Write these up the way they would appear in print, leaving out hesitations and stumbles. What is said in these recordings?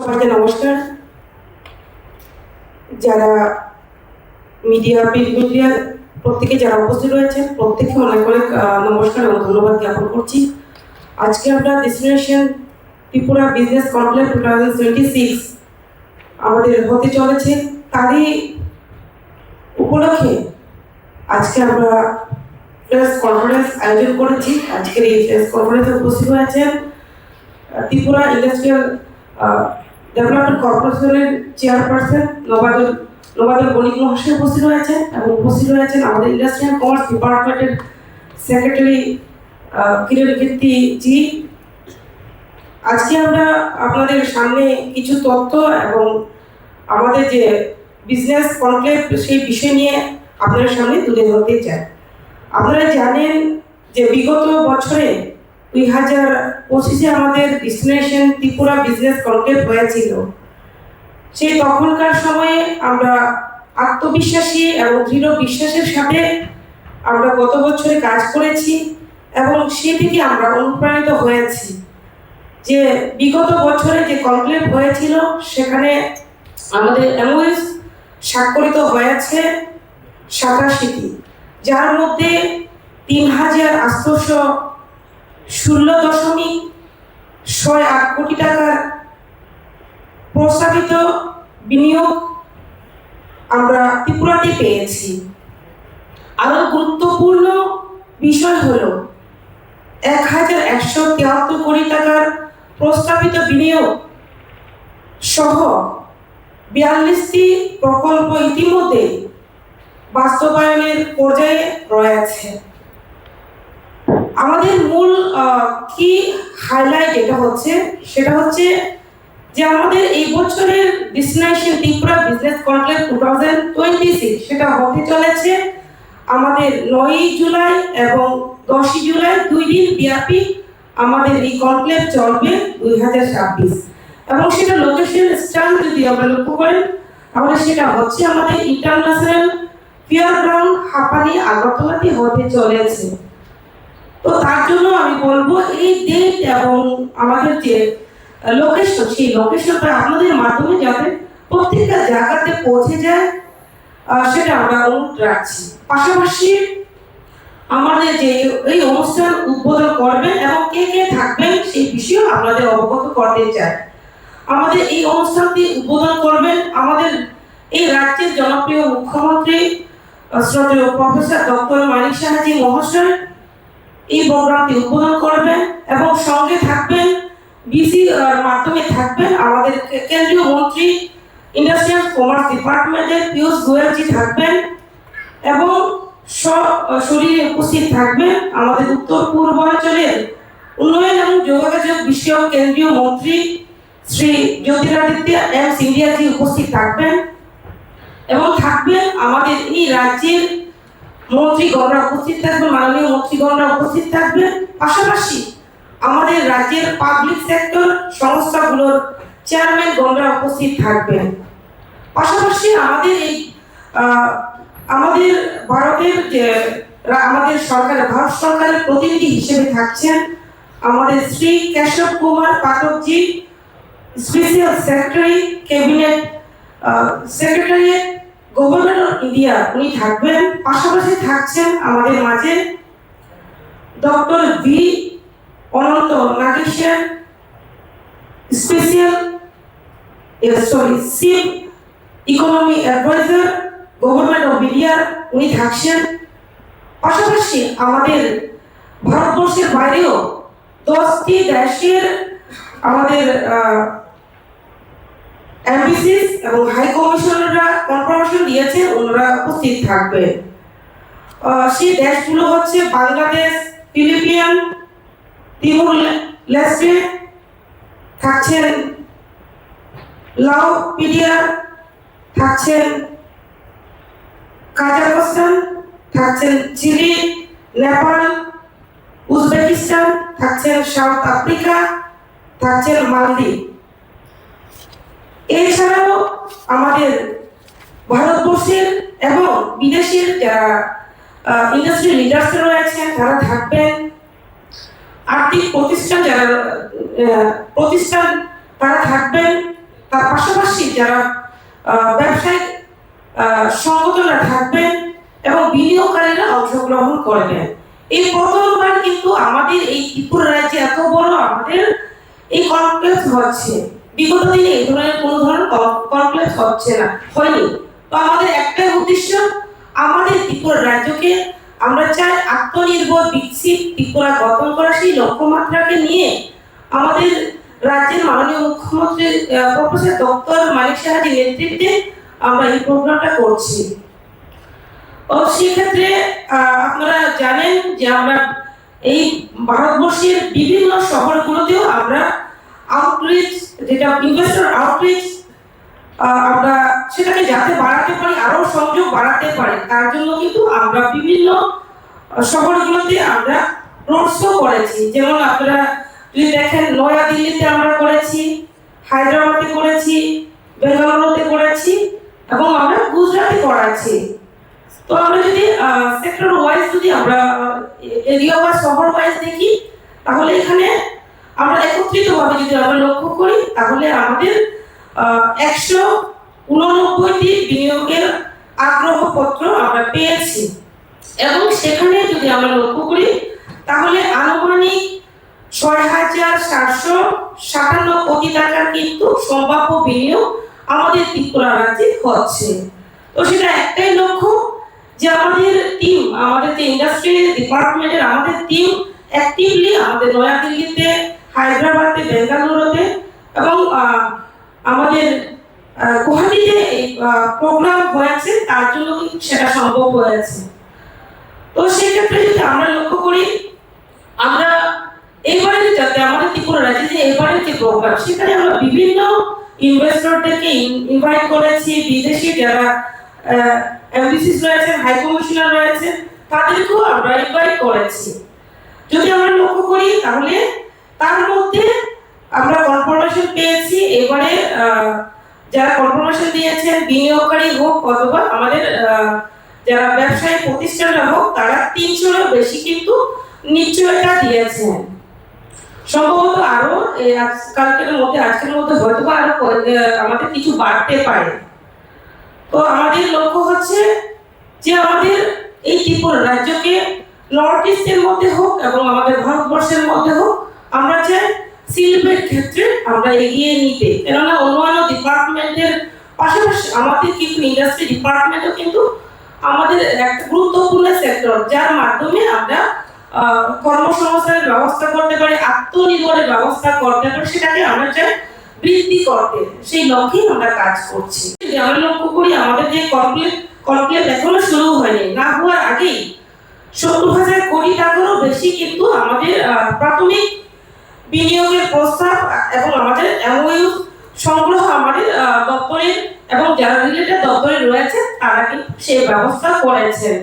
সবাইকে নমস্কার। যারা প্রিন্ট মিডিয়ার প্রত্যেকে যারা উপস্থিত রয়েছেন প্রত্যেকে অনেক অনেক নমস্কার এবং ধন্যবাদ জ্ঞাপন করছি। আজকে আমরা ডেস্টিনেশন ত্রিপুরা বিজনেস কনক্লেভ 2026 আমাদের হতে চলেছে, তারই উপলক্ষে আজকে আমরা প্রেস কনফারেন্স আয়োজন করেছি। আজকের এই প্রেস কনফারেন্সে উপস্থিত হয়েছেন ত্রিপুরা ইন্ডাস্ট্রিয়াল ডেভেলপমেন্ট কর্পোরেশনের চেয়ারপারসন নবাদুল বণিক মহাশয় উপস্থিত হয়েছেন এবং উপস্থিত হয়েছেন আমাদের ইন্ডাস্ট্রিয়াল কমার্স ডিপার্টমেন্টের সেক্রেটারি কিরণ কীর্তি জি। আজকে আমরা আপনাদের সামনে কিছু তথ্য এবং আমাদের যে বিজনেস কনক্লেভ সেই বিষয় নিয়ে আপনাদের সামনে তুলে ধরতে চাই। আপনারা জানেন যে বিগত বছরে 2025-এ আমাদের ডেস্টিনেশন ত্রিপুরা বিজনেস কনক্লেভ হয়েছিল। সেই তখনকার সময়ে আমরা আত্মবিশ্বাসী এবং দৃঢ় বিশ্বাসের সাথে আমরা গত বছরে কাজ করেছি এবং সে থেকে আমরা অনুপ্রাণিত হয়েছি যে বিগত বছরে যে কনক্লেভ হয়েছিল সেখানে আমাদের এমওএস স্বাক্ষরিত হয়েছে 87টি, যার মধ্যে ৩,৮16.68 কোটি টাকার প্রস্তাবিত বিনিয়োগ আমরা ত্রিপুরাতে পেয়েছি। আরো গুরুত্বপূর্ণ বিষয় হলো 1,173 কোটি টাকার প্রস্তাবিত বিনিয়োগ সহ 42টি প্রকল্প ইতিমধ্যে বাস্তবায়নের পর্যায়ে রয়েছে। আমাদের মূল কি হাইলাইট সেটা হচ্ছে যে আমাদের এই বছরের ডেস্টিনেশন ত্রিপুরা বিজনেস কনক্লেভ 2026 সেটা হতে চলেছে আমাদের 9 জুলাই এবং 10 জুলাই 2 দিন ব্যাপী আমাদের এই কনক্লেভ চলবে 2026 এবং সেটা লোকেশন স্থান যদি আমরা লক্ষ্য করেন তাহলে সেটা হচ্ছে আমাদের ইন্টারন্যাশনাল ফেয়ার গ্রাউন্ড হাঁপানি আগরতলাতে হতে চলেছে। তো তার জন্য আমি বলবো এই ডেট এবং আমাদের যে লোকেশন সেই লোকেশনটা আপনাদের মাধ্যমে যাতে প্রত্যেকটা জায়গাতে পৌঁছে যায় সেটা আমরা অনুরোধ রাখছি। পাশাপাশি আমাদের যে এই অনুষ্ঠান উদ্বোধন করবেন এবং কে কে থাকবেন সেই বিষয়েও আপনাদের অবগত করতে চাই। আমাদের এই অনুষ্ঠানটি উদ্বোধন করবেন আমাদের এই রাজ্যের জনপ্রিয় মুখ্যমন্ত্রী শ্রদ্ধেয় প্রফেসর ডক্টর মানিক সাহাজি মহাশয় এই প্রোগ্রামটি উদ্বোধন করবেন এবং সঙ্গে থাকবেন বিসি মাধ্যমে থাকবেন আমাদের কেন্দ্রীয় মন্ত্রী ইন্ডাস্ট্রিয়াল কমার্স ডিপার্টমেন্টের পীযূষ গোয়েলজি থাকবেন এবং শরীরে উপস্থিত থাকবেন আমাদের উত্তর পূর্বাঞ্চলের উন্নয়ন এবং যোগাযোগ বিষয়ক কেন্দ্রীয় মন্ত্রী শ্রী জ্যোতিরাদিত্য এম সিন্ধিয়াজি উপস্থিত থাকবেন এবং থাকবেন আমাদের এই রাজ্যের মন্ত্রীগণরা উপস্থিত থাকবেন, মাননীয় মন্ত্রীগণরা উপস্থিত থাকবেন। পাশাপাশি আমাদের রাজ্যের পাবলিক সেক্টর সংস্থাগুলোর চেয়ারম্যানগণরা উপস্থিত থাকবেন। পাশাপাশি আমাদের ভারতের যে আমাদের ভারত সরকারের প্রতিনিধি হিসেবে থাকছেন আমাদের Shri Keshav Kumar Pathakji, special secretary cabinet secretariat government of India, উনি থাকবেন। পাশাপাশি থাকছেন আমাদের মাঝে ডক্টর ভি অনন্ত নাগেশ্বর, chief economy advisor government of India, উনি থাকছেন। পাশাপাশি আমাদের ভারতবর্ষের বাইরেও 10টি দেশের আমাদের এমবিসিস এবং হাই কমিশনাররা কনফার্মেশন দিয়েছে ওনারা উপস্থিত থাকবে। সেই দেশগুলো হচ্ছে বাংলাদেশ, ফিলিপিন, তিমুর লেস্টে থাকছেন, লাওপিডিয়া থাকছেন, কাজাখস্তান থাকছেন, চিলি, নেপাল, উজবেকিস্তান থাকছেন, সাউথ আফ্রিকা থাকছেন, মালদ্বীপ। এছাড়াও আমাদের ভারতবর্ষের এবং বিদেশের যারা ইন্ডাস্ট্রি লিডার্স রয়েছেন তারা থাকবেন। আর্থিক প্রতিষ্ঠান তারা থাকবেন। তার পাশাপাশি যারা ব্যবসায়িক সংগঠনরা থাকবেন এবং বিনিয়োগকারীরা অংশগ্রহণ করবেন। এই প্রথমবার কিন্তু আমাদের এই ত্রিপুরা রাজ্যে এত বড় আমাদের এই কনক্লেভ হচ্ছে। বিগত দিনে এই ধরনের কোনো ধরনের কনক্লেভ হচ্ছে না, হয়নি। তো আমাদের একটাই উদ্দেশ্য, আমাদের ত্রিপুরা রাজ্যকে আমরা চাই আত্মনির্ভর বিকশিত ত্রিপুরা গঠন করা। সেই লক্ষ্যমাত্রাকে নিয়ে আমাদের রাজ্যের মাননীয় মুখ্যমন্ত্রী প্রফেসর ডক্টর মানিক সাহাজির নেতৃত্বে আমরা এই প্রোগ্রামটা করছি। ও সেক্ষেত্রে আপনারা জানেন যে আমরা এই ভারতবর্ষের বিভিন্ন শহরগুলোতেও আমরা আউটরিচ, যেটা ইনভেস্টর আউটরিচ, আমরা সেটাকে যাতে বাড়াতে পারি, আরো সংযোগ বাড়াতে পারি, তার জন্য কিন্তু আমরা বিভিন্ন শহরগুলোতে আমরা রোড শো করেছি। যেমন আপনারা যদি দেখেন, নয়া দিল্লিতে আমরা করেছি, হায়দ্রাবাদে করেছি, বেঙ্গালুরুতে করেছি এবং আমরা গুজরাটে করেছি। তো আমরা যদি সেক্টর ওয়াইজ, যদি আমরা এরিয়া বা শহর ওয়াইজ দেখি, তাহলে এখানে আমরা একত্রিতভাবে যদি আমরা লক্ষ্য করি, তাহলে আমাদের 189টি বিনিয়োগের আগ্রহপত্র আমরা পেয়েছি এবং সেখানে যদি আমরা লক্ষ্য করি, তাহলে আনুমানিক 6,757 কোটি টাকার কিন্তু সম্ভাব্য বিনিয়োগ আমাদের ত্রিপুরা রাজ্যে হচ্ছে। তো সেটা একটাই লক্ষ্য যে আমাদের টিম, আমাদের যে ইন্ডাস্ট্রি ডিপার্টমেন্টের আমাদের টিম অ্যাক্টিভলি আমাদের নয়াদিল্লিতে, হায়দ্রাবাদে, বেঙ্গালুরুতে এবং আমাদের গুয়াহাটিতে প্রোগ্রাম হয়েছে, তার জন্য কিন্তু সেটা সম্ভব হয়েছে। তো সেক্ষেত্রে যদি আমরা লক্ষ্য করি, আমরা এবারে যাতে আমাদের ত্রিপুরা রাজ্যে যে এবারে যে প্রোগ্রাম, সেখানে আমরা বিভিন্ন ইনভেস্টরদেরকে ইনভাইট করেছি, বিদেশি যারা এমবিসিস রয়েছে, হাই কমিশনার রয়েছে, তাদেরকেও আমরা ইনভাইট করেছি। যদি আমরা লক্ষ্য করি, তাহলে তার মধ্যে আমরা কনফার্মেশন পেয়েছি। এবারে যারা কনফার্মেশন দিয়েছেন, বিনিয়োগকারী হোক অথবা আমাদের যারা ব্যবসায়ী প্রতিষ্ঠানরা হোক, তারা 300-এর বেশি কিন্তু নিশ্চয়তা দিয়েছেন। সম্ভবত আরো আজকের মধ্যে হয়তো বা আরো আমাদের কিছু বাড়তে পারে। তো আমাদের লক্ষ্য হচ্ছে যে আমাদের এই ত্রিপুরা রাজ্যকে নর্থ ইস্টের মধ্যে হোক এবং আমাদের ভারতবর্ষের মধ্যে হোক, আমরা চাই শিল্পের ক্ষেত্রে আমরা এগিয়ে নিতে। কেননা অন্যান্য ডিপার্টমেন্টের পাশাপাশি আমাদের কিন্তু ইন্ডাস্ট্রি ডিপার্টমেন্টও কিন্তু আমাদের একটা গুরুত্বপূর্ণ সেক্টর, যার মাধ্যমে আমরা কর্মসংস্থানের ব্যবস্থা করতে পারি, আত্মনির্ভরের ব্যবস্থা করতে পারি, সেটাকে আমরা চাই বৃদ্ধি করতে। সেই লক্ষ্যে আমরা কাজ করছি। যদি আমরা লক্ষ্য করি, আমাদের যে কনক্লেভ এখনো শুরু হয়নি, না হওয়ার আগেই 70,000 কোটি টাকারও বেশি কিন্তু আমাদের প্রাথমিক বিনিয়োগের প্রস্তাব এবং আমাদের এমওইউ সংগ্রহ আমাদের দপ্তরের এবং যারা রিলেটেড দপ্তরে রয়েছে, তারা কিন্তু সেই ব্যবস্থা করেছেন।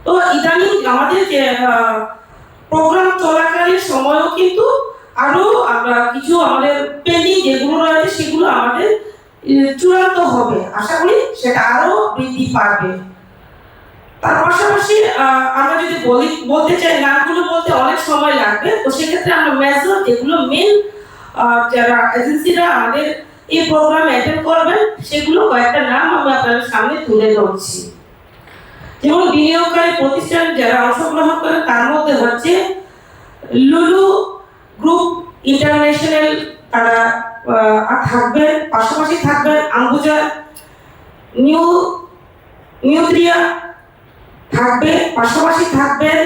তো ইদানিং আমাদের যে প্রোগ্রাম চলাকালীন সময়ও কিন্তু আরো আমরা কিছু আমাদের পেন্ডিং যেগুলো রয়েছে, সেগুলো আমাদের চূড়ান্ত হবে। আশা করি সেটা আরো বৃদ্ধি পাবে। তার পাশাপাশি আমরা যদি বলতে চাই, নামগুলো বলতে অনেক সময় লাগবে। তো সেক্ষেত্রে আমরা মেজর যেগুলো মেন যারা এজেন্সিরা আমাদের এই প্রোগ্রামে অ্যাটেন্ড করবেন, সেগুলো কয়েকটা নাম আমরা আপনাদের সামনে তুলে ধরছি। যেমন বিনিয়োগকারী প্রতিষ্ঠান যারা অংশগ্রহণ করেন, তার মধ্যে হচ্ছে লুলু গ্রুপ ইন্টারন্যাশনাল, তারা থাকবেন। পাশাপাশি থাকবেন আম্বুজা নিউট্রিয়া থাকবে, পাশাপাশি থাকবেন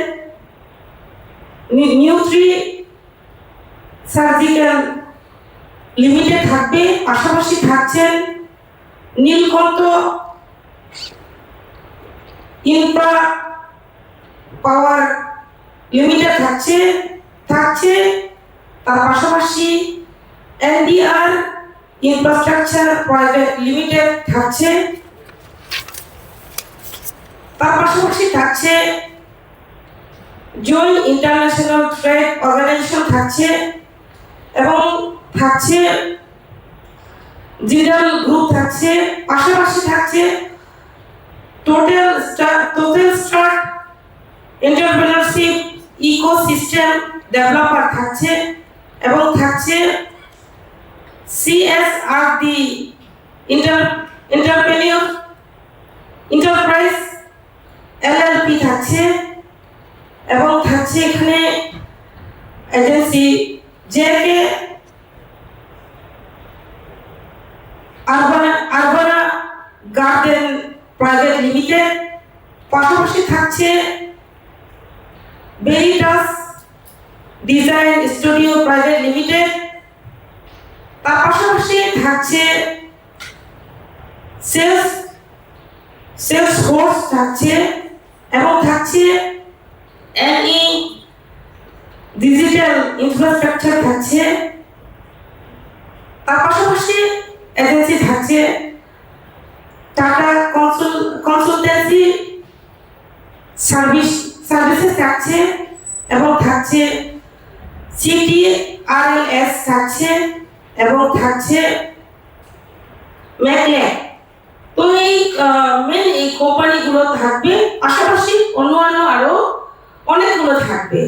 নিউট্রি সার্জিক্যাল লিমিটেড থাকবে, পাশাপাশি থাকছেন নীলকণ্ঠ ইনফ্রা পাওয়ার লিমিটেড থাকছে তার পাশাপাশি এনডিআর ইনফ্রাস্ট্রাকচার প্রাইভেট লিমিটেড থাকছে, তার পাশাপাশি থাকছে জয়েন্ট ইন্টারন্যাশনাল ট্রেড অর্গানাইজেশন থাকছে এবং থাকছে জিডাল গ্রুপ থাকছে, পাশাপাশি থাকছে total start entrepreneurship ecosystem developer থাকছে এবং থাকছে CSR the entrepreneur enterprise LLP থাকছে এবং থাকছে এখানে agency JK Urbana garden private limited, পাশাপাশি থাকছে Veritas design studio private limited, তার পাশাপাশি থাকছে সেলস ফোর্স থাকছে এবং থাকছে এনই ডিজিটাল ইনফ্রাস্ট্রাকচার থাকছে, তার পাশাপাশি এজেন্সি থাকছে টাটা কনসালটেন্সি সার্ভিসেস থাকছে এবং থাকছে CTRLS থাকছে এবং থাকছে ম্যাকলেন। তো এই মেন এই কোম্পানিগুলো থাকবে, পাশাপাশি অন্যান্য আরো অনেকগুলো থাকবে।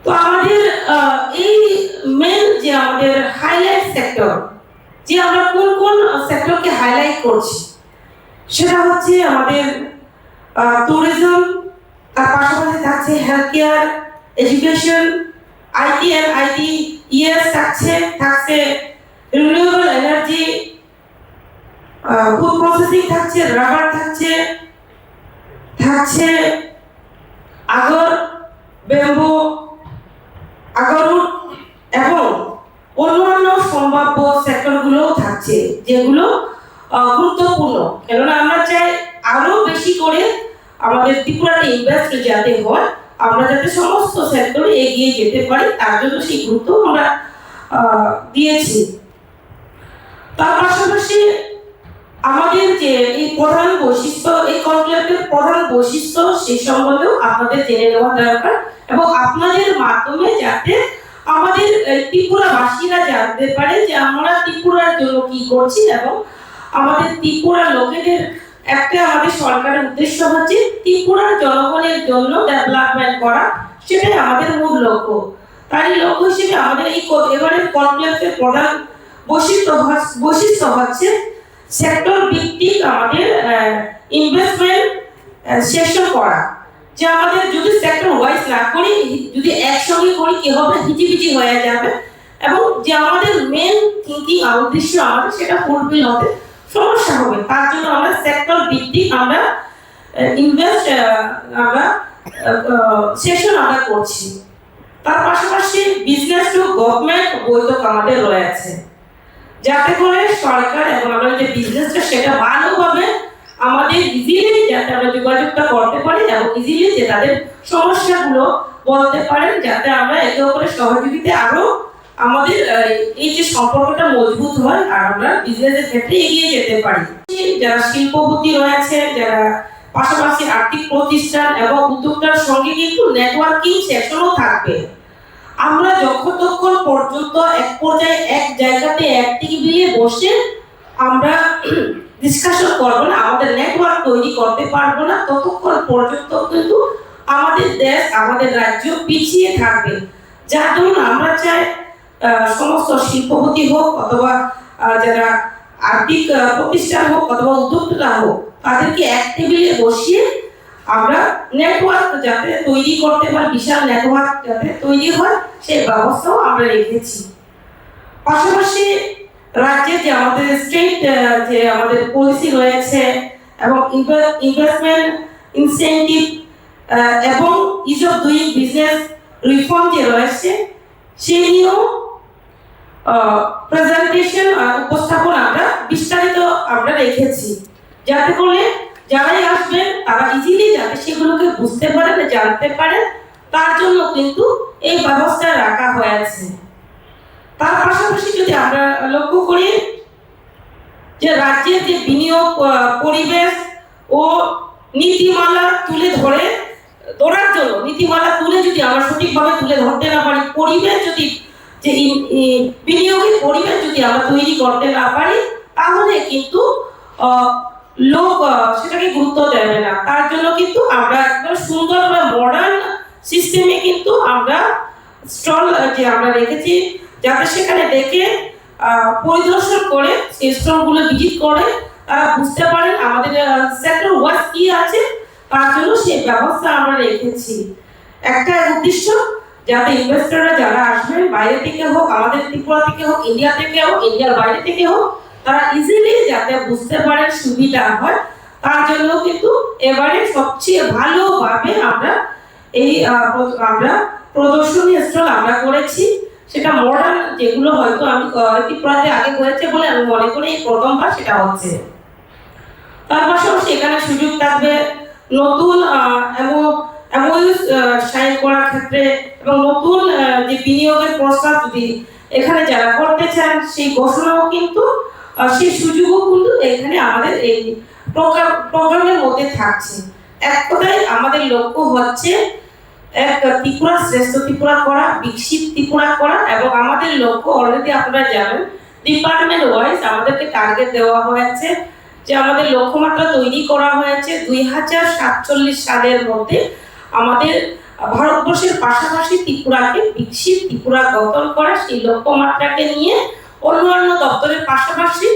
তো আমাদের এই মেন যে আমাদের হাইলাইট সেক্টর, যে আমরা কোন কোন সেক্টরকে হাইলাইট করছি, সেটা হচ্ছে আমাদের ট্যুরিজম, তার পাশাপাশি থাকছে health care, education, IT and ITES থাকছে রিনিউয়েবল এনার্জি, ফুড প্রসেসিং থাকছে, রাবার থাকছে আগর, ব্যাম্বু, আগরউড এবং অন্যান্য সম্ভাব্য সেক্টরগুলো থাকছে, যেগুলো গুরুত্বপূর্ণ। কেননা আমরা চাই আরো বেশি করে আমাদের ত্রিপুরাতে ইনভেস্ট যাতে হয়, আমরা যাতে সমস্ত সেক্টরে এগিয়ে যেতে পারি, তার জন্য সেই গুরুত্ব আমরা দিয়েছি। তার পাশাপাশি আমাদের যে এই প্রধান বৈশিষ্ট্য, এই কনক্লেভের প্রধান বৈশিষ্ট্য, সেই সম্বন্ধেও আপনাদের জেনে নেওয়া দরকার এবং আপনাদের মাধ্যমে যাতে আমাদের ত্রিপুরাবাসীরা জানতে পারে যে আমরা ত্রিপুরার জন্য কি করছি এবং আমাদের ত্রিপুরা লোকেদের একটা আমাদের সরকারের উদ্দেশ্য হচ্ছে ত্রিপুরার জনগণের জন্য ডেভেলপমেন্ট করা, সেটাই আমাদের মূল লক্ষ্য। তাই লক্ষ্য হিসেবে আমাদের এই এবারের কনক্লেভের প্রধান বৈশিষ্ট্য হচ্ছে সেক্টর ভিত্তিক আমাদের ইনভেস্টমেন্ট সেশন করা, যে আমাদের যদি সেক্টর ওয়াইজ না করি, যদি একসঙ্গে করি কি হবে, হিজিবিজি হয়ে যাবে এবং যে আমাদের মেন থিঙ্কিং উদ্দেশ্য আমাদের সেটা ফুলফিল হতে সমস্যা হবে। তার জন্য আমরা সেক্টর ভিত্তিক আমরা সেশন আমরা করছি। তার পাশাপাশি বিজনেস টু গভর্নমেন্ট বৈঠক আমাদের রয়েছে, যাতে করে সরকার এবং আমরা যে বিজনেসটা সেটা ভালোভাবে আমাদের ইজিলি যাতে আমরা যোগাযোগটা করতে পারি এবং ইজিলি যে তাদের সমস্যাগুলো বলতে পারেন, যাতে আমরা একে অপরের সহযোগিতা আরো আমাদের এই যে সম্পর্কটা মজবুত হয় আর আমরা বিজনেসের ক্ষেত্রে এগিয়ে যেতে পারি। যারা শিল্পপতি রয়েছে, যারা পাশাপাশি আর্থিক প্রতিষ্ঠান এবং উদ্যোক্তার সঙ্গে কিন্তু নেটওয়ার্কিং সেশনও থাকবে। আমরা যতক্ষণ পর্যন্ত এক পর্যায়ে এক জায়গাতে অ্যাক্টিভলি বসে আমরা ডিসকাশন করবো না, আমাদের নেটওয়ার্ক তৈরি করতে পারবো না, ততক্ষণ পর্যন্ত কিন্তু আমাদের দেশ, আমাদের রাজ্য পিছিয়ে থাকবে। যার জন্য আমরা চাই সমস্ত শিল্পপতি হোক অথবা যারা আর্থিক প্রতিষ্ঠান হোক অথবা উদ্যোক্তা হোক, তাদেরকে অ্যাক্টিভলি বসিয়ে আমরা নেটওয়ার্ক যাতে তৈরি করতে পারি, বিশাল নেটওয়ার্ক যাতে তৈরি হয় সেই ব্যবস্থাও আমরা রেখেছি। পাশাপাশি রাজ্যে যে আমাদের স্টেট যে আমাদের পলিসি রয়েছে এবং ইনভেস্টমেন্ট ইনসেন্টিভ এবং is of doing business reform যে রয়েছে, সেই নিয়েও প্রেজেন্টেশন উপস্থাপন আমরা বিস্তারিত আমরা রেখেছি, যাতে করে যারাই আসবেন তারা ইজিলি যাতে সেগুলোকে বুঝতে পারে, জানতে পারে, তার জন্য কিন্তু এই ব্যবস্থা রাখা হয়েছে। তার পাশাপাশি যদি আমরা লক্ষ্য করি যে রাজ্যের যে বিনিয়োগ পরিবেশ ও নীতিমালা ধরার জন্য নীতিমালা যদি আমরা সঠিকভাবে তুলে ধরতে না পারি, পরিবেশ যদি যে বিনিয়োগের পরিবেশ যদি আমরা তৈরি করতে না পারি, তাহলে কিন্তু লোক সেটাকে গুরুত্ব দেবে না। তার জন্য কিন্তু আমরা একদম সুন্দর বা মডার্ন সিস্টেমে কিন্তু আমরা স্টল যে আমরা রেখেছি, যাতে সেখানে দেখে পরিদর্শন করে সেই স্টলগুলো ভিজিট করে তারা বুঝতে পারেন আমাদের সেক্টর ওয়াইজ কি আছে, তার জন্য সেই ব্যবস্থা আমরা রেখেছি। একটা উদ্দেশ্য, যাতে ইনভেস্টররা যারা আসবেন বাইরে থেকে হোক, আমাদের ত্রিপুরা থেকে হোক, ইন্ডিয়া থেকে হোক, ইন্ডিয়ার বাইরে থেকে হোক, তারা ইজিলি যাতে বুঝতে পারে, সুবিধা হয়, তার জন্য কিন্তু এবারে সবচেয়ে ভালোভাবে আমরা এই আমরা প্রদর্শনী স্টল আমরা করেছি। সেটা মডার্ন, যেগুলো হয়তো আমি ত্রিপুরাতে আগে হয়েছে বলে আমি মনে করি এই প্রথমবার সেটা হচ্ছে। তার পাশাপাশি এখানে সুযোগ থাকবে নতুন সাইন করার ক্ষেত্রে এবং নতুন যে বিনিয়োগের প্রস্তাব যদি এখানে যারা করতে চান সেই ঘোষণাও কিন্তু সেই সুযোগও কিন্তু এখানে আমাদের এই প্রোগ্রামের মধ্যে থাকছে। এক কথায় আমাদের লক্ষ্য হচ্ছে এক ত্রিপুরা শ্রেষ্ঠ ত্রিপুরা করা, বিকশিত ত্রিপুরা করা, এবং আমাদের লক্ষ্য অলরেডি আপনারা জানেন ডিপার্টমেন্ট ওয়াইজ আমাদেরকে টার্গেট দেওয়া হয়েছে যে আমাদের লক্ষ্যমাত্রা তৈরি করা হয়েছে 2047 সালের মধ্যে আমাদের ভারতবর্ষের পাশাপাশি ত্রিপুরাকে বিকশিত ত্রিপুরা গঠন করা। সেই লক্ষ্যমাত্রাকে নিয়ে অন্যান্য দপ্তরের পাশাপাশি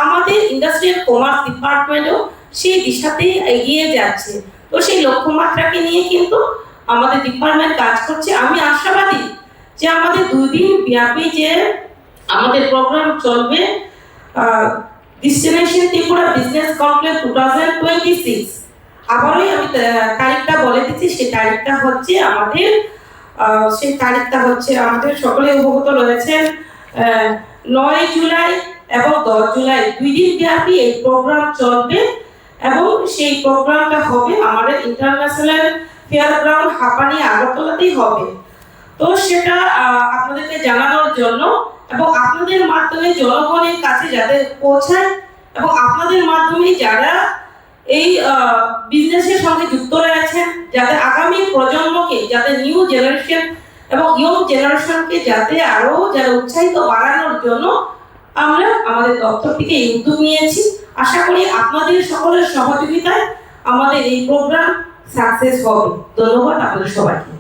আমাদের ইন্ডাস্ট্রিয়াল কমার্স ডিপার্টমেন্টও সেই দিশাতেই এগিয়ে যাচ্ছে। তো সেই লক্ষ্যমাত্রাকে নিয়ে কিন্তু আমাদের ডিপার্টমেন্ট কাজ করছে। আমি আশাবাদী যে আমাদের 2 দিন ব্যাপী যে আমাদের প্রোগ্রাম চলবে ডেস্টিনেশন ত্রিপুরা বিজনেস কনক্লেভ 2026, আবারই আমি তারিখটা বলে দিচ্ছি। সেই তারিখটা হচ্ছে আমাদের সকলে অবগত রয়েছেন 9 জুলাই এবং 10 জুলাই 2 দিন ব্যাপী এই প্রোগ্রাম চলবে এবং সেই প্রোগ্রামটা হবে আমাদের ইন্টারন্যাশনাল ফেয়ার গ্রাউন্ড হাপানি আগরতলাতেই হবে। তো সেটা আপনাদেরকে জানানোর জন্য এবং আপনাদের মাধ্যমে জনগণের কাছে যাতে পৌঁছায় এবং আপনাদের মাধ্যমে যারা এই বিজনেসের সঙ্গে যুক্ত রয়েছেন, যাতে আগামী প্রজন্মকে, যাতে নিউ জেনারেশন এবং ইয়ং জেনারেশনকে যাতে আরো যারা উৎসাহিত বাড়ানোর জন্য আমরা আমাদের দপ্তর থেকে এই উদ্যোগ নিয়েছি। আশা করি আপনাদের সকলের সহযোগিতায় আমাদের এই প্রোগ্রাম সাকসেস হবে। ধন্যবাদ আপনাদের সবাইকে।